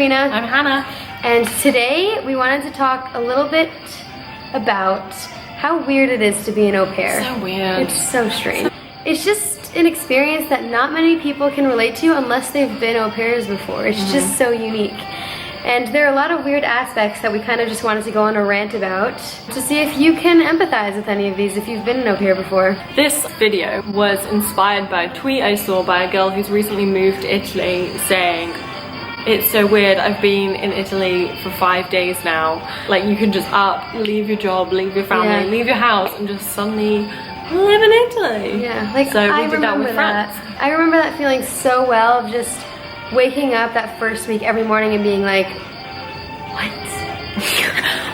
Karina. I'm Hannah. And today we wanted to talk a little bit about how weird it is to be an au pair. So weird. It's so strange. It's just an experience that not many people can relate to unless they've been au pairs before. It's just so unique. And there are a lot of weird aspects that we kind of just wanted to go on a rant about to see if you can empathize with any of these if you've been an au pair before. This video was inspired by a tweet I saw by a girl who's recently moved to Italy saying, "It's so weird, I've been in Italy for 5 days now. Like, you can just leave your job, leave your family, leave your house, and just suddenly live in Italy." Yeah, like so I we did that with friends. I remember that feeling so well of just waking up that first week every morning and being like, what?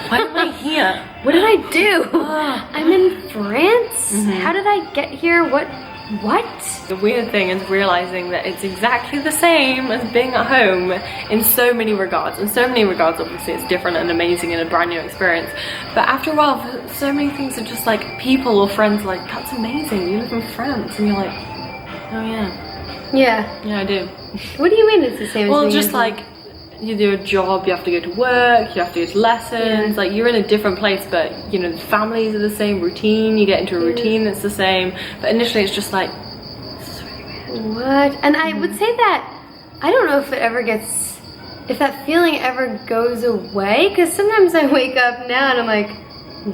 Why am I here? What did I do? I'm in France? How did I get here? What? The weird thing is realizing that it's exactly the same as being at home in so many regards. In so many regards, obviously, it's different and amazing and a brand new experience. But after a while, so many things are just like people or friends like, that's amazing, you live in France. And you're like, oh yeah. Yeah. Yeah, I do. What do you mean it's the same as Well, being just in like, you do a job, you have to go to work, you have to go to lessons, like you're in a different place, but you know, the families are the same, routine, you get into a routine that's the same, but initially it's just like, what? And I would say that, I don't know if it ever gets, if that feeling ever goes away, because sometimes I wake up now and I'm like,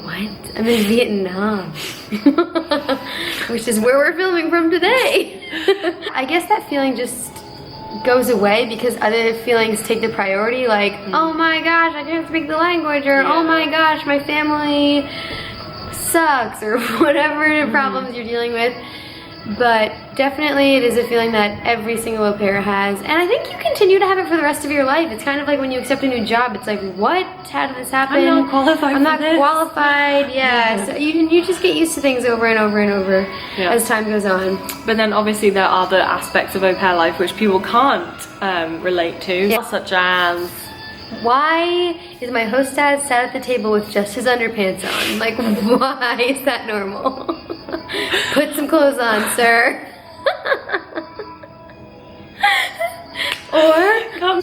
what? I'm in Vietnam. Which is where we're filming from today. I guess that feeling just goes away because other feelings take the priority, like, oh my gosh, I can't speak the language, or oh my gosh, my family sucks, or whatever problems you're dealing with. But definitely it is a feeling that every single au pair has, and I think you continue to have it for the rest of your life. It's kind of like when you accept a new job, it's like, what? How did this happen? I'm not qualified. I'm not qualified. Yeah. So you just get used to things over and over and over as time goes on. But then obviously there are the aspects of au pair life which people can't relate to, such as, why is my hostess sat at the table with just his underpants on? Like, why is that normal? Put some clothes on, sir. Or,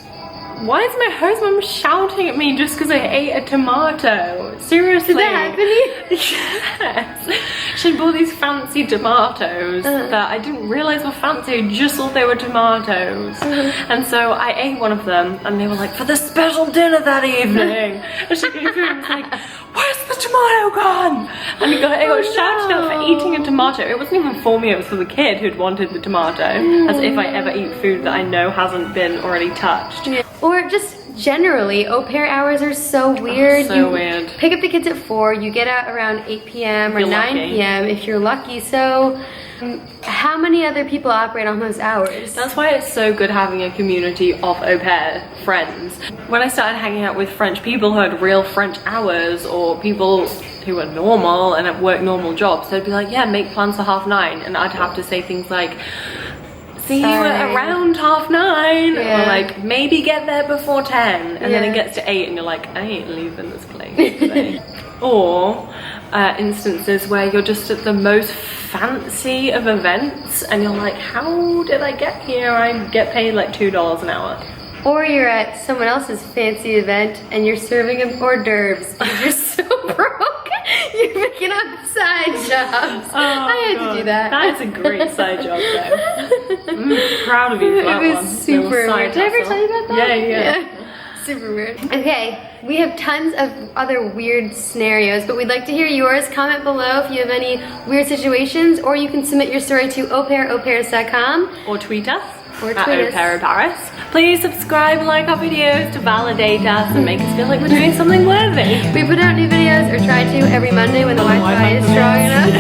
why is my host mom shouting at me just because I ate a tomato? Seriously? Did that happen to you? Yes. She bought these fancy tomatoes that I didn't realize were fancy, I just thought they were tomatoes. And so I ate one of them and they were like, for the special dinner that evening. And she came through and was like, where's the tomato gone? And I got shouted at for eating a tomato. It wasn't even for me, it was for the kid who'd wanted the tomato. As if I ever eat food that I know hasn't been already touched. Or just generally, au pair hours are so weird. So weird. Pick up the kids at 4, you get out around 8 p.m. or 9 p.m. if you're lucky. So how many other people operate on those hours? That's why it's so good having a community of au pair friends. When I started hanging out with French people who had real French hours, or people who are normal and have worked normal jobs, they'd be like, yeah, make plans for 9:30, and I'd have to say things like, see you at around 9:30, or like, maybe get there before 10, and then it gets to 8 and you're like, I ain't leaving this place today. Or instances where you're just at the most fancy of events and you're like, how did I get here? I get paid like $2 an hour. Or you're at someone else's fancy event and you're serving them hors d'oeuvres and you're so broke, you're picking up side jobs. I had to do that. That is a great side job though. I'm proud of you for that one. It was super weird. Did I ever tell you about that? Yeah. Super weird. Okay, we have tons of other weird scenarios, but we'd like to hear yours. Comment below if you have any weird situations, or you can submit your story to aupairs.com. Or tweet us. At Au Pair Paris. Please subscribe and like our videos to validate us and make us feel like we're doing something worthy. We put out new videos, or try to, every Monday when the Wi-Fi is strong enough.